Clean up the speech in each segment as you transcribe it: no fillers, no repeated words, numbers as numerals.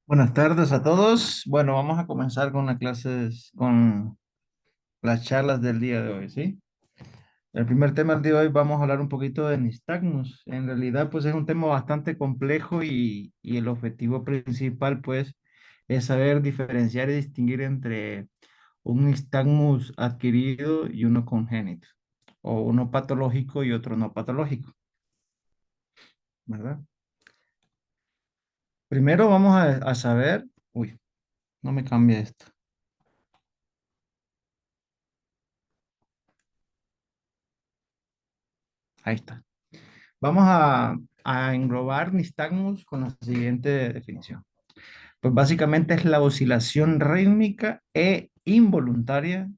Buenas tardes a todos. Bueno, vamos a comenzar con las clases, con las charlas del día de hoy, ¿sí? El primer tema del día de hoy vamos a hablar un poquito de nistagmus. En realidad, pues es un tema bastante complejo y el objetivo principal, pues, es saber diferenciar y distinguir entre un nistagmus adquirido y uno congénito, o uno patológico y otro no patológico, ¿verdad? Primero vamos a saber, uy, no me cambia esto. Ahí está. Vamos a englobar nistagmus con la siguiente definición. Pues básicamente es la oscilación rítmica e involuntaria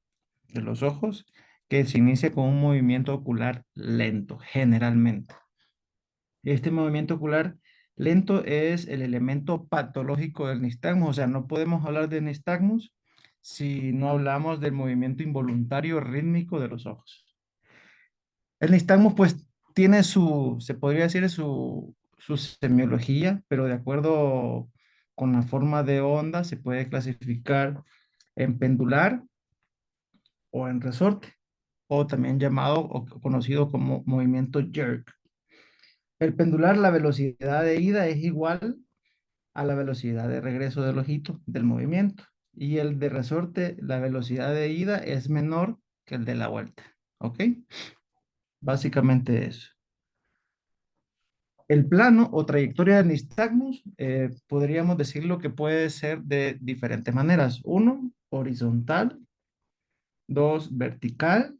de los ojos que se inicia con un movimiento ocular lento, generalmente. Este movimiento ocular lento es el elemento patológico del nistagmus, o sea, no podemos hablar de nistagmus si no hablamos del movimiento involuntario rítmico de los ojos. El nistagmus, pues, tiene se podría decir, su semiología, pero de acuerdo con la forma de onda, se puede clasificar en pendular o en resorte, o también llamado o conocido como movimiento jerk. El pendular, la velocidad de ida es igual a la velocidad de regreso del ojito del movimiento, y el de resorte, la velocidad de ida es menor que el de la vuelta. ¿Ok? Básicamente eso. El plano o trayectoria del nistagmus, podríamos decirlo que puede ser de diferentes maneras. Uno, horizontal; dos, vertical;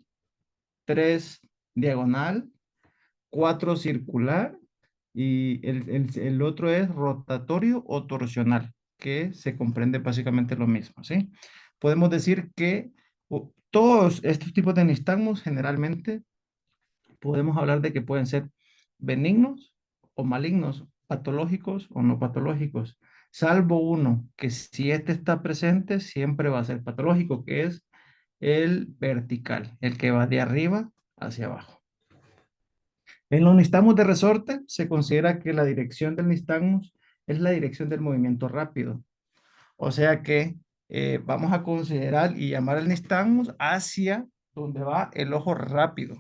tres, diagonal; cuatro, circular; y el otro es rotatorio o torsional, que se comprende básicamente lo mismo, ¿sí? Podemos decir que todos estos tipos de nistagmus generalmente podemos hablar de que pueden ser benignos o malignos, patológicos o no patológicos, salvo uno, que si este está presente, siempre va a ser patológico, que es el vertical, el que va de arriba hacia abajo. En los nistagmus de resorte se considera que la dirección del nistagmus es la dirección del movimiento rápido. O sea que vamos a considerar y llamar el nistagmus hacia donde va el ojo rápido,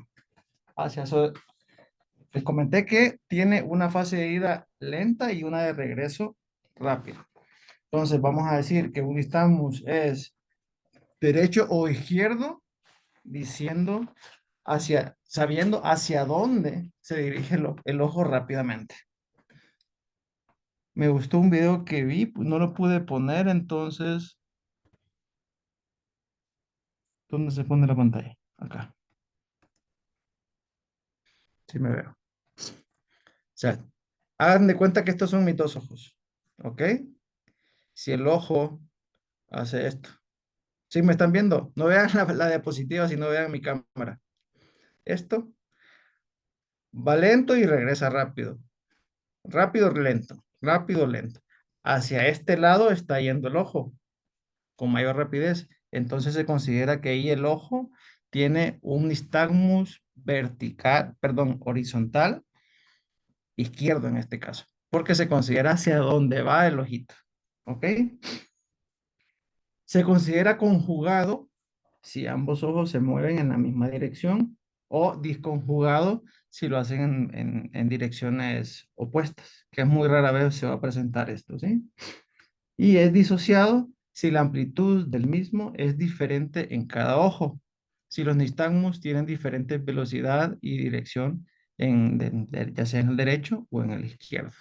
hacia les comenté que tiene una fase de ida lenta y una de regreso rápida. Entonces vamos a decir que un isthmus es derecho o izquierdo, diciendo sabiendo hacia dónde se dirige el ojo rápidamente. Me gustó un video que vi, pues, no lo pude poner, entonces, ¿dónde se pone la pantalla? Acá, sí me veo. O sea, hagan de cuenta que estos son mis dos ojos, ¿ok? Si el ojo hace esto. ¿Sí me están viendo? No vean la diapositiva, sino vean mi cámara. Esto va lento y regresa rápido. Rápido, lento. Rápido, lento. Hacia este lado está yendo el ojo con mayor rapidez. Entonces se considera que ahí el ojo tiene un nistagmus vertical, perdón, horizontal, izquierdo en este caso, porque se considera hacia dónde va el ojito. ¿Ok? Se considera conjugado si ambos ojos se mueven en la misma dirección, o disconjugado si lo hacen en direcciones opuestas, que es muy rara vez se va a presentar esto, ¿sí? Y es disociado si la amplitud del mismo es diferente en cada ojo, si los nistagmus tienen diferente velocidad y dirección ya sea en el derecho o en el izquierdo.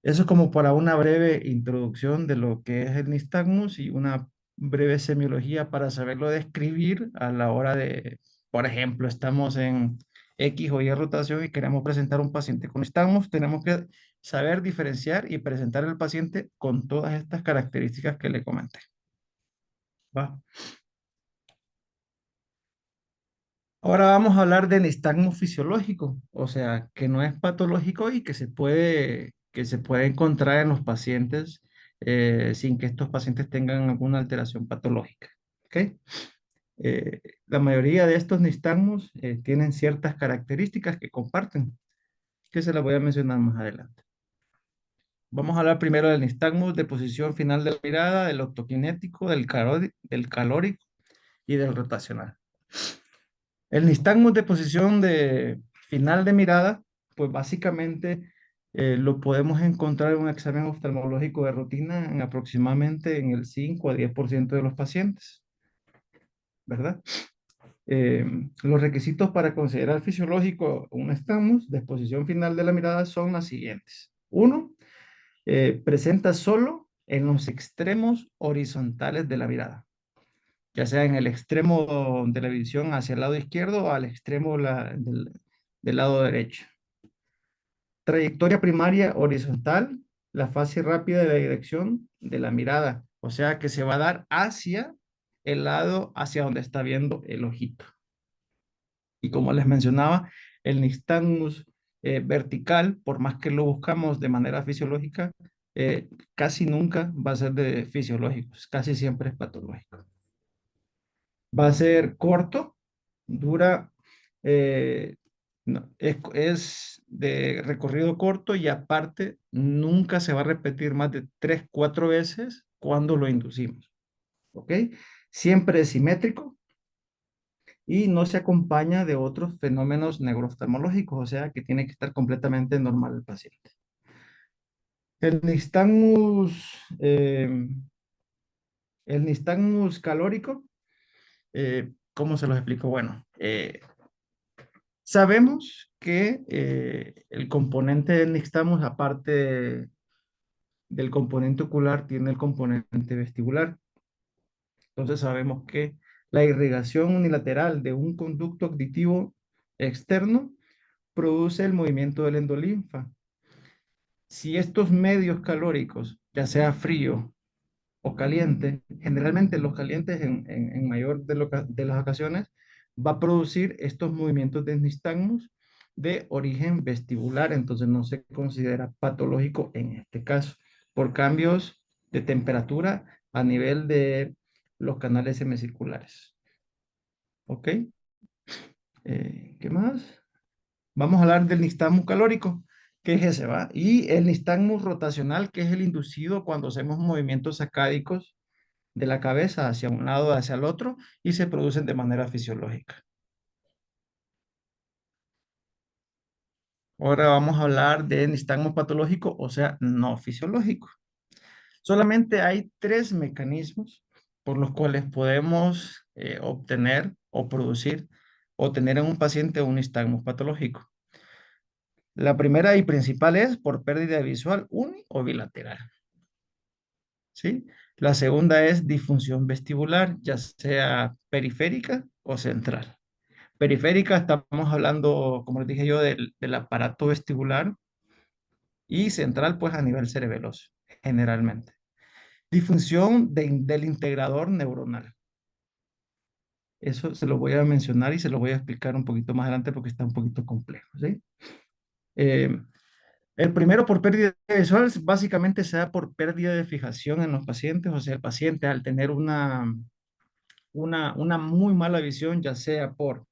Eso es como para una breve introducción de lo que es el nistagmus y una breve semiología para saberlo describir a la hora de, por ejemplo, estamos en X o Y rotación y queremos presentar un paciente con nistagmus, tenemos que saber diferenciar y presentar al paciente con todas estas características que le comenté. ¿Va? Ahora vamos a hablar del nistagmus fisiológico, o sea, que no es patológico y que se puede encontrar en los pacientes sin que estos pacientes tengan alguna alteración patológica. ¿Ok? La mayoría de estos nistagmus tienen ciertas características que comparten, que se las voy a mencionar más adelante. Vamos a hablar primero del nistagmus de posición final de la mirada, del optokinético, del calórico y del rotacional. El nistagmus de posición de final de mirada, pues básicamente lo podemos encontrar en un examen oftalmológico de rutina en aproximadamente en el 5 a 10% de los pacientes, ¿verdad? Eh, los requisitos para considerar fisiológico un nistagmus de posición final de la mirada son las siguientes. Uno, presenta solo en los extremos horizontales de la mirada, ya sea en el extremo de la visión hacia el lado izquierdo o al extremo del lado derecho. Trayectoria primaria horizontal, la fase rápida de la dirección de la mirada, o sea que se va a dar hacia el lado hacia donde está viendo el ojito. Y como les mencionaba, el nistagmus vertical, por más que lo buscamos de manera fisiológica, casi nunca va a ser de fisiológicos, casi siempre es patológico. Va a ser corto, dura, eh, es de recorrido corto y aparte nunca se va a repetir más de 3, 4 veces cuando lo inducimos. ¿Ok? Siempre es simétrico y no se acompaña de otros fenómenos neurooftalmológicos, o sea que tiene que estar completamente normal el paciente. El nistagmus, eh, el nistagmus calórico, ¿cómo se los explico? Bueno, sabemos que el componente del nixtamus, aparte del componente ocular, tiene el componente vestibular. Entonces sabemos que la irrigación unilateral de un conducto auditivo externo produce el movimiento del endolinfa. Si estos medios calóricos, ya sea frío o caliente, generalmente los calientes en mayor de las ocasiones, va a producir estos movimientos de nistagmus de origen vestibular, entonces no se considera patológico en este caso, por cambios de temperatura a nivel de los canales semicirculares. ¿Ok? ¿Qué más? Vamos a hablar del nistagmus calórico, que es ese, ¿va? Y el nistagmus rotacional, que es el inducido cuando hacemos movimientos sacádicos de la cabeza hacia un lado, hacia el otro, y se producen de manera fisiológica. Ahora vamos a hablar de nistagmo patológico, o sea, no fisiológico. Solamente hay tres mecanismos por los cuales podemos obtener o producir o tener en un paciente un nistagmo patológico. La primera y principal es por pérdida visual uni o bilateral, ¿sí? La segunda es disfunción vestibular, ya sea periférica o central. Periférica, estamos hablando, como les dije yo, del aparato vestibular y central, pues a nivel cerebeloso, generalmente. Disfunción del integrador neuronal. Eso se lo voy a mencionar y se lo voy a explicar un poquito más adelante porque está un poquito complejo, ¿sí? Eh, el primero por pérdida visual básicamente se da por pérdida de fijación en los pacientes, o sea, el paciente al tener una muy mala visión, ya sea por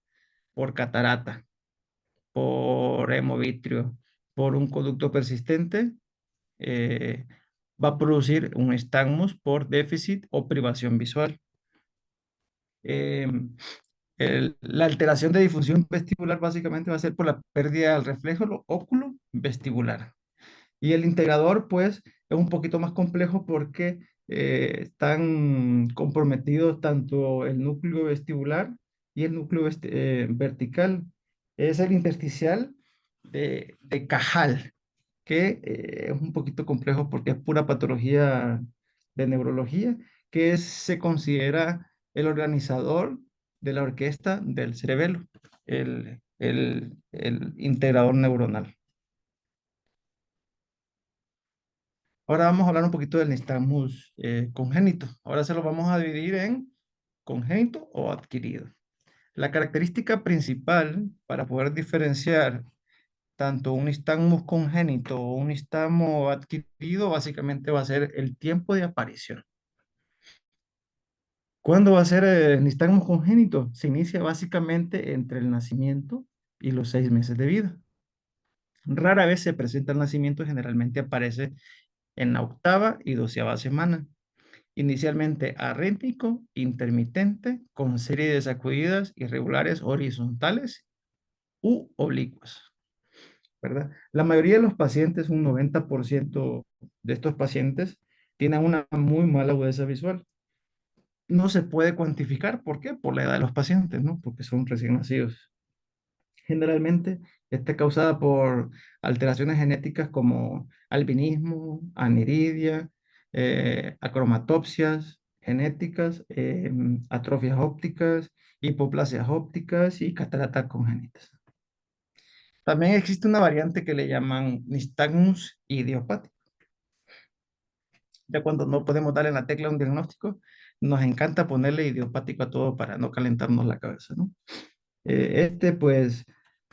catarata, por hemovitrio, por un conducto persistente, eh, va a producir un nistagmus por déficit o privación visual. Eh, la alteración de difusión vestibular básicamente va a ser por la pérdida del reflejo óculo vestibular. Y el integrador, pues, es un poquito más complejo porque están comprometidos tanto el núcleo vestibular y el núcleo vertical. Es el intersticial de Cajal, que es un poquito complejo porque es pura patología de neurología, se considera el organizador de la orquesta del cerebelo, el integrador neuronal. Ahora vamos a hablar un poquito del nistagmus congénito. Ahora se lo vamos a dividir en congénito o adquirido. La característica principal para poder diferenciar tanto un nistagmus congénito o un nistagmo adquirido básicamente va a ser el tiempo de aparición. ¿Cuándo va a ser el nistagmo congénito? Se inicia básicamente entre el nacimiento y los 6 meses de vida. Rara vez se presenta el nacimiento, generalmente aparece en la octava y 12ª semana. Inicialmente arrítmico, intermitente, con serie de sacudidas irregulares horizontales u oblicuas, ¿verdad? La mayoría de los pacientes, un 90% de estos pacientes, tienen una muy mala agudeza visual. No se puede cuantificar, ¿por qué? Por la edad de los pacientes, ¿no? Porque son recién nacidos. Generalmente está causada por alteraciones genéticas como albinismo, aniridia, acromatopsias genéticas, atrofias ópticas, hipoplasias ópticas y cataratas congénitas. También existe una variante que le llaman nistagmus idiopático. Ya cuando no podemos darle en la tecla un diagnóstico, nos encanta ponerle idiopático a todo para no calentarnos la cabeza, ¿no? Pues,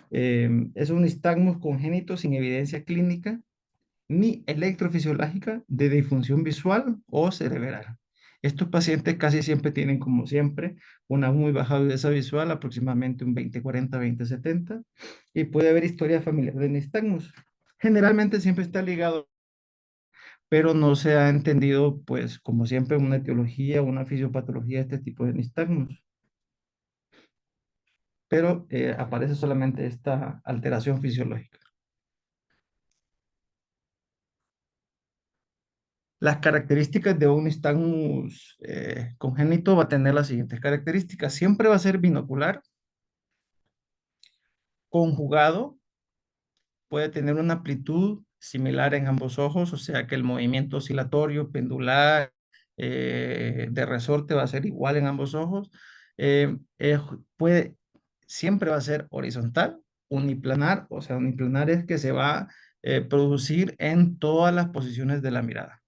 es un nistagmus congénito sin evidencia clínica ni electrofisiológica de disfunción visual o cerebral. Estos pacientes casi siempre tienen, como siempre, una muy baja agudeza visual, aproximadamente un 20/40, 20/70, y puede haber historia familiar de nistagmus. Generalmente siempre está ligado, pero no se ha entendido, pues, como siempre, una etiología, una fisiopatología de este tipo de nistagmus. Pero aparece solamente esta alteración fisiológica. Las características de un nistagmus congénito va a tener las siguientes características. Siempre va a ser binocular, conjugado, puede tener una amplitud similar en ambos ojos, o sea que el movimiento oscilatorio, pendular, de resorte va a ser igual en ambos ojos. Puede, siempre va a ser horizontal, uniplanar, o sea, uniplanar es que se va a producir en todas las posiciones de la mirada,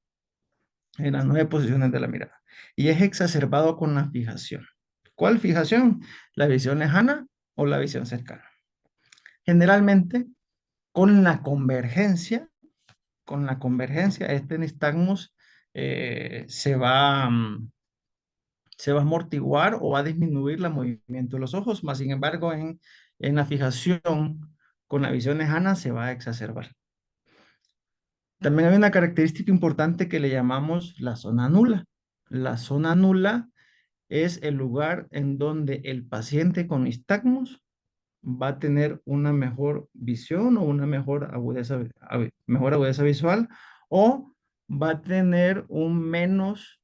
en las 9 posiciones de la mirada. Y es exacerbado con la fijación. ¿Cuál fijación? ¿La visión lejana o la visión cercana? Generalmente, con la convergencia, este nistagmus se va a amortiguar o va a disminuir el movimiento de los ojos, más sin embargo, en la fijación con la visión lejana se va a exacerbar. También hay una característica importante que le llamamos la zona nula. La zona nula es el lugar en donde el paciente con nistagmus va a tener una mejor visión o una mejor agudeza visual, o va a tener un menos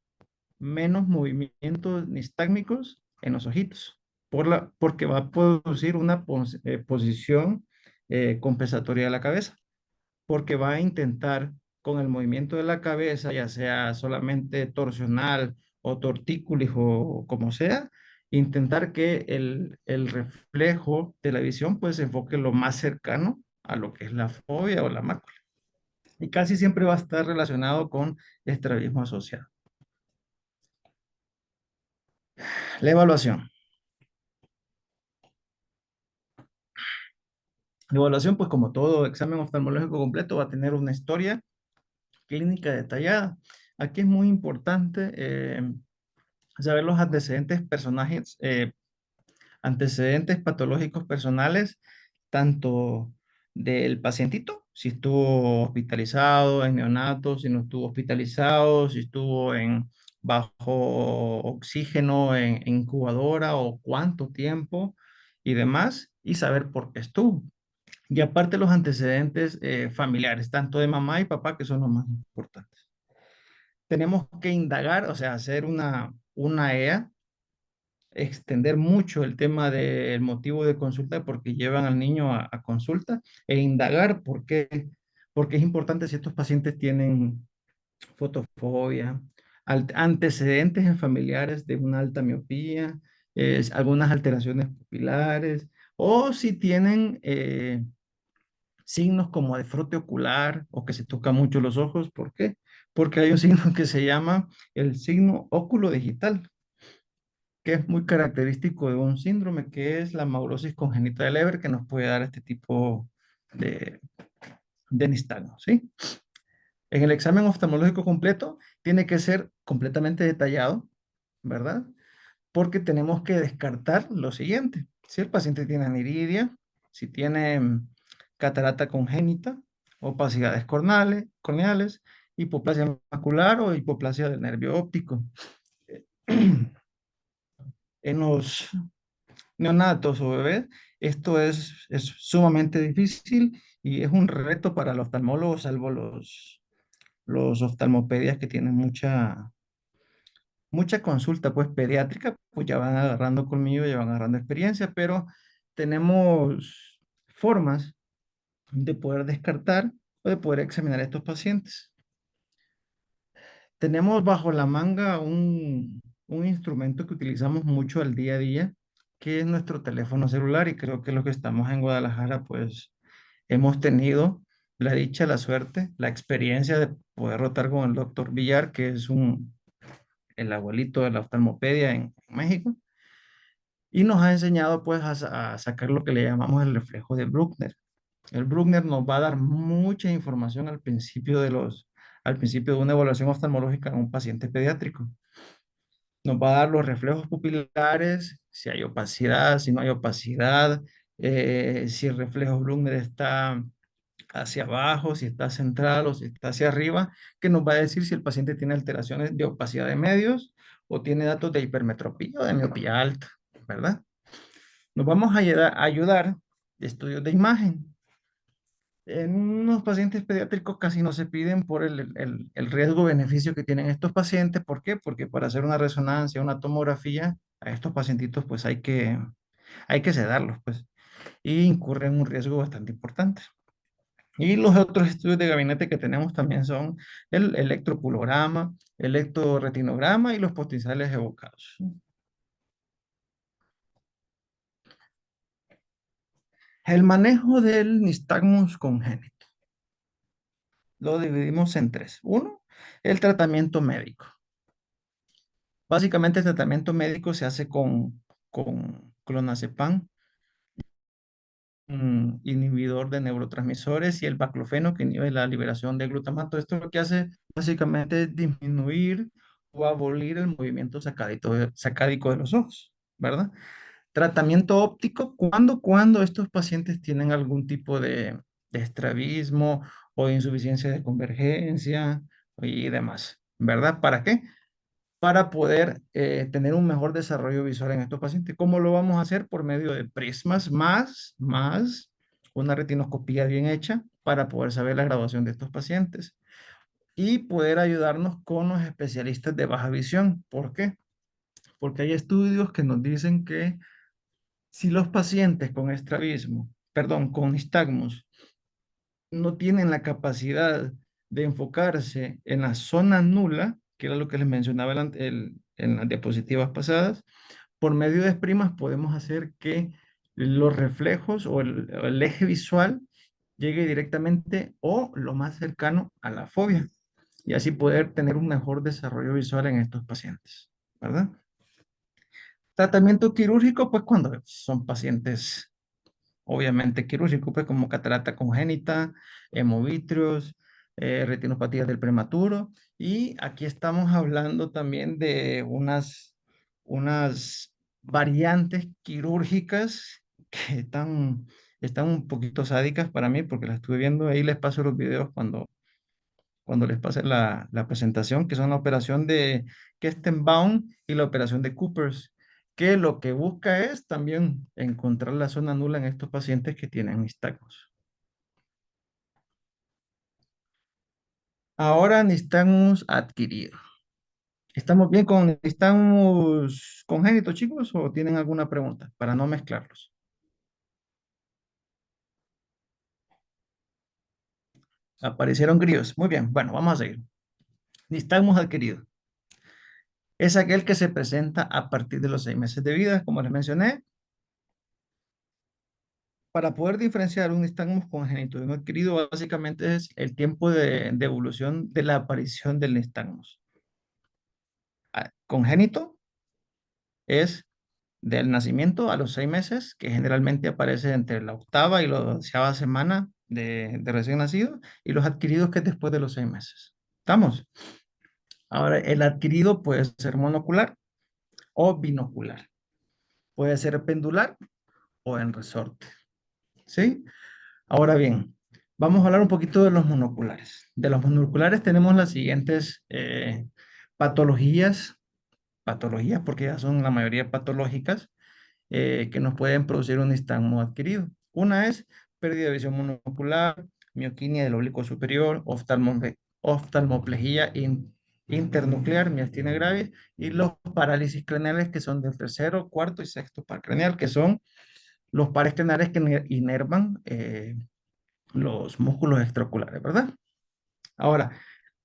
movimientos nistágmicos en los ojitos, porque va a producir una posición compensatoria de la cabeza, porque va a intentar con el movimiento de la cabeza, ya sea solamente torsional o tortícolis o como sea, intentar que el reflejo de la visión pues se enfoque lo más cercano a lo que es la fobia o la mácula. Y casi siempre va a estar relacionado con estrabismo asociado. La evaluación. La evaluación, pues como todo examen oftalmológico completo, va a tener una historia clínica detallada. Aquí es muy importante saber los antecedentes patológicos personales, tanto del pacientito, si estuvo hospitalizado en neonato, si no estuvo hospitalizado, si estuvo en bajo oxígeno en incubadora o cuánto tiempo y demás, y saber por qué estuvo. Y aparte los antecedentes familiares, tanto de mamá y papá, que son los más importantes. Tenemos que indagar, o sea, hacer una EA, extender mucho el tema del motivo de consulta porque llevan al niño a consulta e indagar porque es importante si estos pacientes tienen fotofobia, antecedentes en familiares de una alta miopía, algunas alteraciones pupilares, o si tienen signos como de frote ocular o que se toca mucho los ojos. ¿Por qué? Porque hay un signo que se llama el signo óculo digital, que es muy característico de un síndrome que es la maurosis congénita de Leber, que nos puede dar este tipo de, de nistagmo, ¿sí? En el examen oftalmológico completo tiene que ser completamente detallado, ¿verdad? Porque tenemos que descartar lo siguiente. Si el paciente tiene aniridia, si tiene catarata congénita, opacidades corneales hipoplasia macular o hipoplasia del nervio óptico. En los neonatos o bebés, esto es sumamente difícil y es un reto para los oftalmólogos, salvo los oftalmopedias que tienen mucha consulta pues pediátrica, pues ya van agarrando colmillo, ya van agarrando experiencia, pero tenemos formas de poder descartar o de poder examinar a estos pacientes. Tenemos bajo la manga un instrumento que utilizamos mucho al día a día, que es nuestro teléfono celular, y creo que los que estamos en Guadalajara, pues hemos tenido la dicha, la suerte, la experiencia de poder rotar con el doctor Villar, que es el abuelito de la oftalmopedia en México, y nos ha enseñado pues a sacar lo que le llamamos el reflejo de Bruckner. El Bruckner nos va a dar mucha información al principio de una evaluación oftalmológica en un paciente pediátrico. Nos va a dar los reflejos pupilares, si hay opacidad, si no hay opacidad, si el reflejo Bruckner está hacia abajo, si está central o si está hacia arriba, que nos va a decir si el paciente tiene alteraciones de opacidad de medios o tiene datos de hipermetropía o de miopía alta, ¿verdad? Nos vamos a ayudar de estudios de imagen. En unos pacientes pediátricos casi no se piden por el riesgo-beneficio que tienen estos pacientes. ¿Por qué? Porque para hacer una resonancia, una tomografía, a estos pacientitos pues hay que sedarlos, pues, y incurren un riesgo bastante importante. Y los otros estudios de gabinete que tenemos también son el electropulograma, electroretinograma y los postizales evocados. El manejo del nistagmus congénito lo dividimos en tres. Uno, el tratamiento médico. Básicamente el tratamiento médico se hace con clonazepam, un inhibidor de neurotransmisores, y el baclofeno, que inhibe la liberación de glutamato. Esto lo que hace básicamente es disminuir o abolir el movimiento sacádico de los ojos, ¿verdad? Tratamiento óptico, cuando estos pacientes tienen algún tipo de estrabismo o de insuficiencia de convergencia y demás, ¿verdad? ¿Para qué? Para poder tener un mejor desarrollo visual en estos pacientes. ¿Cómo lo vamos a hacer? Por medio de prismas más una retinoscopía bien hecha para poder saber la graduación de estos pacientes y poder ayudarnos con los especialistas de baja visión. ¿Por qué? Porque hay estudios que nos dicen que si los pacientes con estrabismo, perdón, con nistagmus, no tienen la capacidad de enfocarse en la zona nula, que era lo que les mencionaba en las diapositivas pasadas, por medio de primas podemos hacer que los reflejos o el eje visual llegue directamente o lo más cercano a la fobia y así poder tener un mejor desarrollo visual en estos pacientes, ¿verdad? Tratamiento quirúrgico, pues cuando son pacientes obviamente quirúrgico, pues como catarata congénita, hemovitrios, retinopatías del prematuro. Y aquí estamos hablando también de unas variantes quirúrgicas que están un poquito sádicas para mí, porque las estuve viendo, ahí les paso los videos cuando les pase la presentación, que son la operación de Kestenbaum y la operación de Coopers, que lo que busca es también encontrar la zona nula en estos pacientes que tienen nistagmus. Ahora nistagmus adquirido. ¿Estamos bien con nistagmus congénitos, chicos, o tienen alguna pregunta para no mezclarlos? Aparecieron grillos. Muy bien, bueno, vamos a seguir. Nistagmus adquirido es aquel que se presenta a partir de los 6 meses de vida, como les mencioné. Para poder diferenciar un nistagmus congénito de un adquirido, básicamente es el tiempo de evolución de la aparición del nistagmus. Congénito es del nacimiento a los 6 meses, que generalmente aparece entre la octava y la 12ª semana de recién nacido, y los adquiridos que es después de los 6 meses. ¿Estamos? Ahora, el adquirido puede ser monocular o binocular. Puede ser pendular o en resorte. ¿Sí? Ahora bien, Vamos a hablar un poquito de los monoculares. De los monoculares tenemos las siguientes patologías, patologías porque ya son la mayoría patológicas que nos pueden producir un nistagmo adquirido. Una es pérdida de visión monocular, mioquinia del oblicuo superior, oftalmoplegia internuclear, miastenia gravis, y los parálisis craneales que son del tercero, cuarto y sexto par craneal, que son los pares craneales que inervan los músculos extraoculares, ¿verdad? Ahora,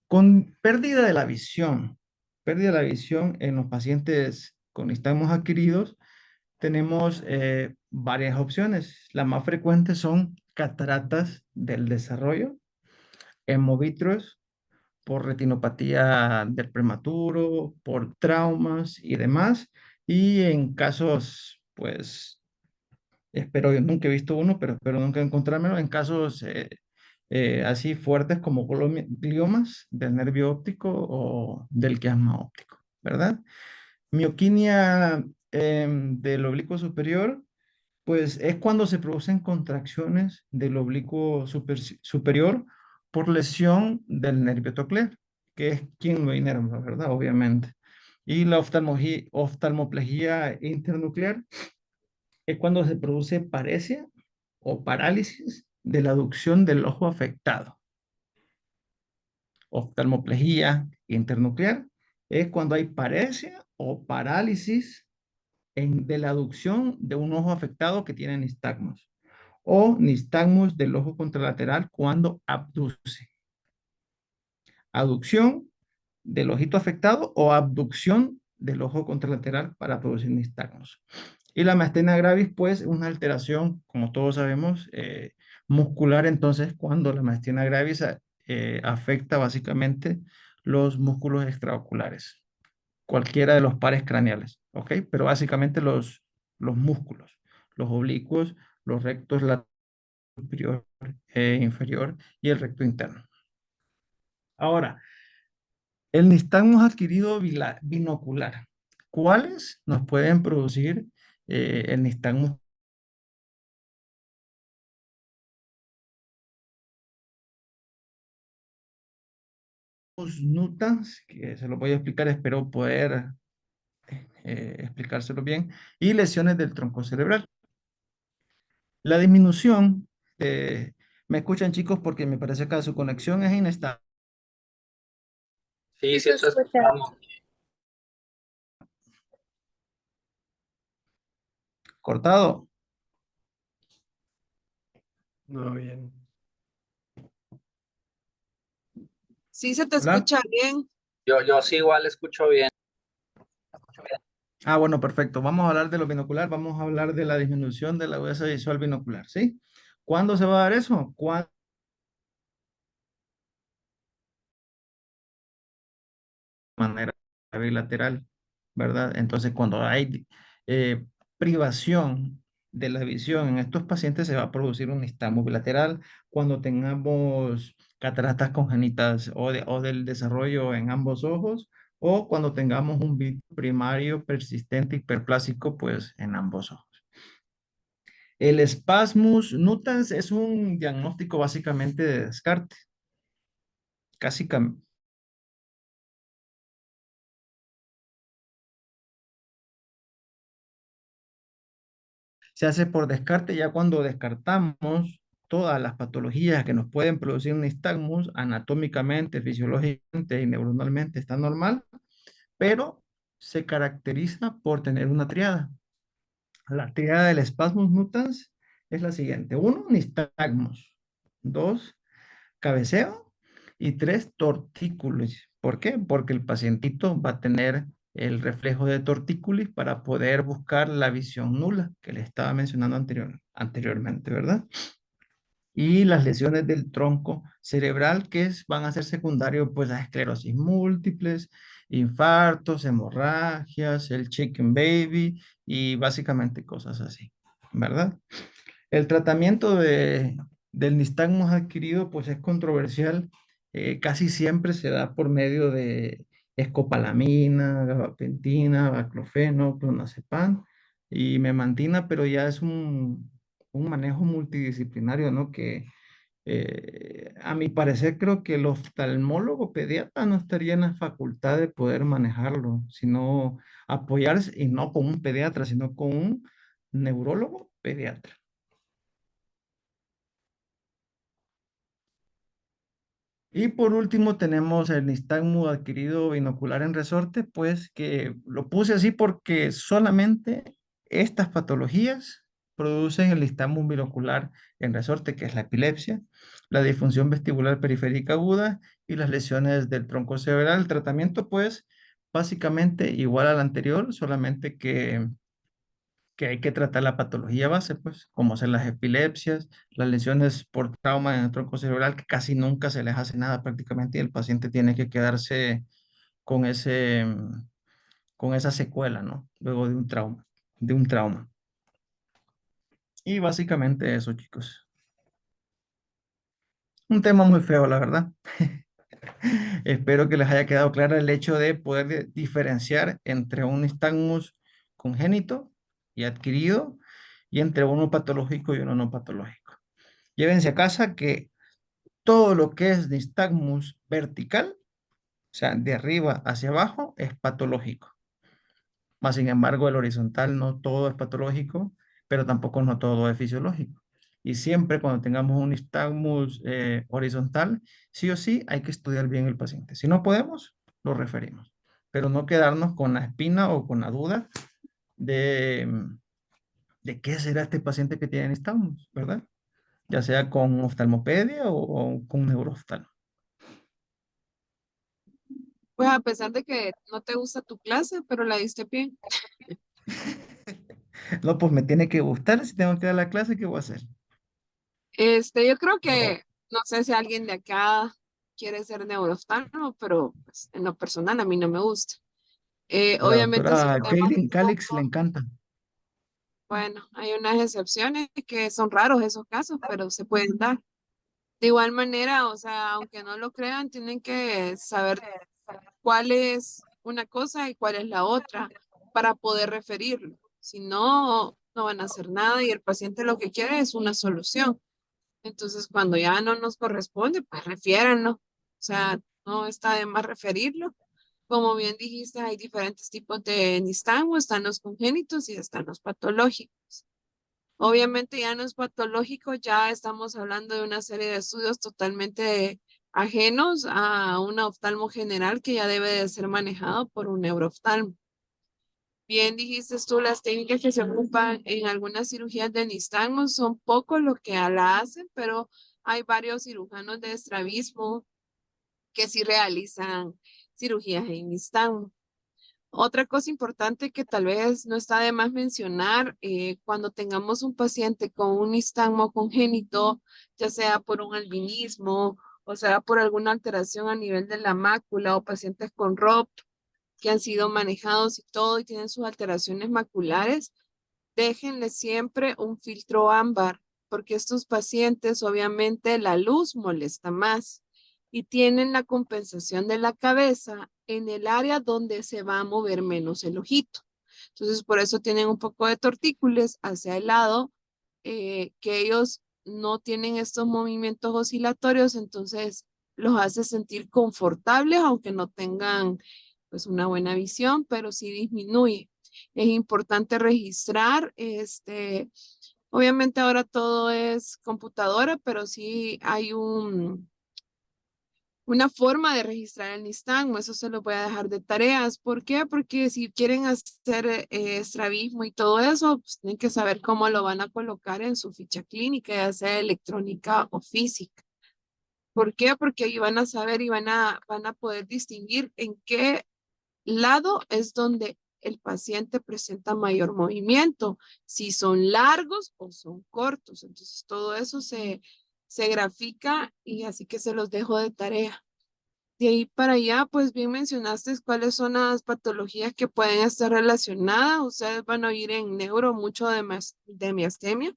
con pérdida de la visión en los pacientes con nistagmos adquiridos, tenemos varias opciones. Las más frecuentes son cataratas del desarrollo, hemovitreos por retinopatía del prematuro, por traumas y demás. Y en casos, pues, espero, yo nunca he visto uno, pero espero nunca encontrármelo, en casos así fuertes como gliomas del nervio óptico o del quiasma óptico, ¿verdad? Mioquinia del oblicuo superior, pues es cuando se producen contracciones del oblicuo superior por lesión del nervio troclear, que es quien lo inerva, ¿verdad? Obviamente. Y la oftalmoplegia internuclear es cuando se produce paresia o parálisis de la aducción del ojo afectado. Oftalmoplegia internuclear es cuando hay paresia o parálisis de la aducción de un ojo afectado que tiene nistagmos o nistagmos del ojo contralateral cuando abduce. Aducción del ojito afectado o abducción del ojo contralateral para producir nistagmos. Y la miastenia gravis, pues, una alteración, como todos sabemos, muscular, entonces, cuando la miastenia gravis afecta básicamente los músculos extraoculares, cualquiera de los pares craneales, ¿ok? Pero básicamente los músculos, los oblicuos, los rectos laterales superior e inferior y el recto interno. Ahora, el nistagmo adquirido binocular. ¿Cuáles nos pueden producir el nistagmo nutans? Que se lo voy a explicar, espero poder explicárselo bien. Y lesiones del tronco cerebral. La disminución, me escuchan chicos porque me parece que su conexión es inestable. Sí, sí, te escuchamos. Cortado. No, bien. Sí, se te Hola. escucha bien. Yo sí igual escucho bien. Ah, bueno, perfecto. Vamos a hablar de lo binocular, vamos a hablar de la disminución de la agudeza visual binocular, ¿sí? ¿Cuándo se va a dar eso? Cuando de manera bilateral, ¿verdad? Entonces, cuando hay privación de la visión en estos pacientes, se va a producir un nistagmo bilateral. Cuando tengamos cataratas congénitas o del desarrollo en ambos ojos, o cuando tengamos un vitro primario persistente hiperplásico, pues en ambos ojos. El spasmus nutans es un diagnóstico básicamente de descarte. Casi se hace por descarte ya cuando descartamos todas las patologías que nos pueden producir nistagmus anatómicamente, fisiológicamente y neuronalmente está normal, pero se caracteriza por tener una triada. La triada del spasmus nutans es la siguiente. 1, nistagmus. 2, cabeceo. Y 3, tortícolis. ¿Por qué? Porque el pacientito va a tener el reflejo de tortícolis para poder buscar la visión nula que le estaba mencionando anteriormente, ¿verdad? Y las lesiones del tronco cerebral van a ser secundarios pues a esclerosis múltiples, infartos, hemorragias, el chicken baby y básicamente cosas así, ¿verdad? El tratamiento del nistagmo adquirido pues es controversial. Casi siempre se da por medio de escopolamina, gabapentina, baclofeno, clonazepam y memantina, pero ya es un manejo multidisciplinario, ¿no? Que A mi parecer, creo que el oftalmólogo pediatra no estaría en la facultad de poder manejarlo, sino apoyarse, y no con un pediatra, sino con un neurólogo pediatra. Y por último tenemos el nistagmo adquirido binocular en resorte, pues que lo puse así porque solamente estas patologías producen el nistagmo binocular en resorte, que es la epilepsia, la disfunción vestibular periférica aguda y las lesiones del tronco cerebral. El tratamiento, pues, básicamente igual al anterior, solamente que hay que tratar la patología base, pues, como son las epilepsias, las lesiones por trauma en el tronco cerebral, que casi nunca se les hace nada prácticamente y el paciente tiene que quedarse con con esa secuela, ¿no? Luego de un trauma. Y básicamente eso, chicos. Un tema muy feo, la verdad. Espero que les haya quedado claro el hecho de poder diferenciar entre un nistagmus congénito y adquirido y entre uno patológico y uno no patológico. Llévense a casa que todo lo que es nistagmus vertical, o sea, de arriba hacia abajo, es patológico. Más sin embargo, el horizontal no todo es patológico, pero tampoco no todo es fisiológico. Y siempre cuando tengamos un nistagmus horizontal, sí o sí hay que estudiar bien el paciente. Si no podemos, lo referimos. Pero no quedarnos con la espina o con la duda de, de qué será este paciente que tiene nistagmus, ¿verdad? Ya sea con oftalmopedia o con neurooftalmo. Pues a pesar de que no te gusta tu clase, pero la diste bien. No, pues me tiene que gustar. Si tengo que dar la clase, ¿qué voy a hacer? Yo creo No, que, no sé si alguien de acá quiere ser neurooftalmo, pero pues, en lo personal a mí no me gusta. a la Obviamente es un doctora tema Kaylin un Calix le poco, encanta. bueno, hay unas excepciones que son raros esos casos, pero se pueden dar. De igual manera, o sea, aunque no lo crean, tienen que saber cuál es una cosa y cuál es la otra para poder referirlo. Si no, no van a hacer nada y el paciente lo que quiere es una solución. Entonces, cuando ya no nos corresponde, pues refiéranlo. O sea, no está de más referirlo. Como bien dijiste, hay diferentes tipos de nistagmo, están los congénitos y están los patológicos. Obviamente ya no es patológico, ya estamos hablando de una serie de estudios totalmente ajenos a un oftalmo general que ya debe de ser manejado por un neurooftalmo. Bien dijiste tú, las técnicas que se ocupan en algunas cirugías de nistagmo son pocos los que la hacen, pero hay varios cirujanos de estrabismo que sí realizan cirugías en nistagmo. Otra cosa importante que tal vez no está de más mencionar, cuando tengamos un paciente con un nistagmo congénito, ya sea por un albinismo o sea por alguna alteración a nivel de la mácula o pacientes con ROP que han sido manejados y todo y tienen sus alteraciones maculares, déjenle siempre un filtro ámbar, porque estos pacientes obviamente la luz molesta más y tienen la compensación de la cabeza en el área donde se va a mover menos el ojito. Entonces, por eso tienen un poco de tortícolis hacia el lado, que ellos no tienen estos movimientos oscilatorios, entonces los hace sentir confortables, aunque no tengan pues una buena visión, pero sí disminuye. Es importante registrar, obviamente ahora todo es computadora, pero sí hay una forma de registrar el nistagmo, eso se lo voy a dejar de tareas. ¿Por qué? Porque si quieren hacer estrabismo y todo eso, pues tienen que saber cómo lo van a colocar en su ficha clínica, ya sea electrónica o física. ¿Por qué? Porque ahí van a saber y van a poder distinguir en qué lado es donde el paciente presenta mayor movimiento, si son largos o son cortos. Entonces, todo eso se grafica y así que se los dejo de tarea. De ahí para allá, pues bien mencionaste cuáles son las patologías que pueden estar relacionadas. Ustedes van a oír en neuro mucho de miastenia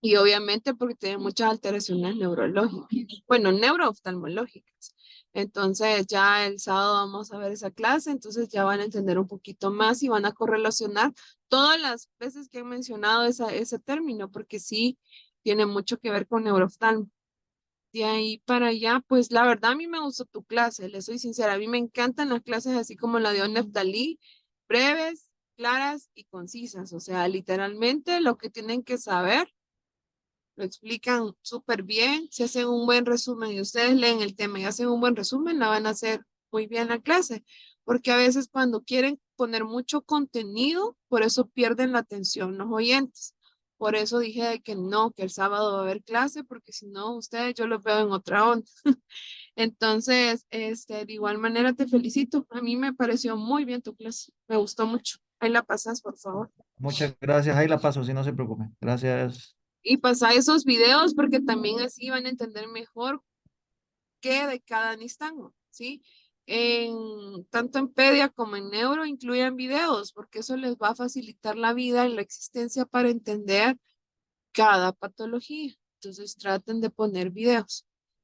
y obviamente porque tienen muchas alteraciones neurológicas, bueno, neurooftalmológicas. Entonces ya el sábado vamos a ver esa clase, entonces ya van a entender un poquito más y van a correlacionar todas las veces que han mencionado ese término, porque sí tiene mucho que ver con neurooftalmo. De ahí para allá, pues la verdad a mí me gustó tu clase, le soy sincera, a mí me encantan las clases así como la de Neftalí, breves, claras y concisas, o sea, literalmente lo que tienen que saber, lo explican súper bien, si hacen un buen resumen y ustedes leen el tema y hacen un buen resumen, la van a hacer muy bien la clase, porque a veces cuando quieren poner mucho contenido, por eso pierden la atención los oyentes. Por eso dije de que no, que el sábado va a haber clase, porque si no, ustedes yo los veo en otra onda. Entonces, de igual manera te felicito. A mí me pareció muy bien tu clase. Me gustó mucho. Ahí la pasas, por favor. Muchas gracias. Ahí la paso, si no se preocupe. Gracias. Y pasa esos videos porque también así van a entender mejor qué de cada Nistango, ¿sí? Tanto en Pedia como en Neuro incluyen videos porque eso les va a facilitar la vida y la existencia para entender cada patología. Entonces traten de poner videos.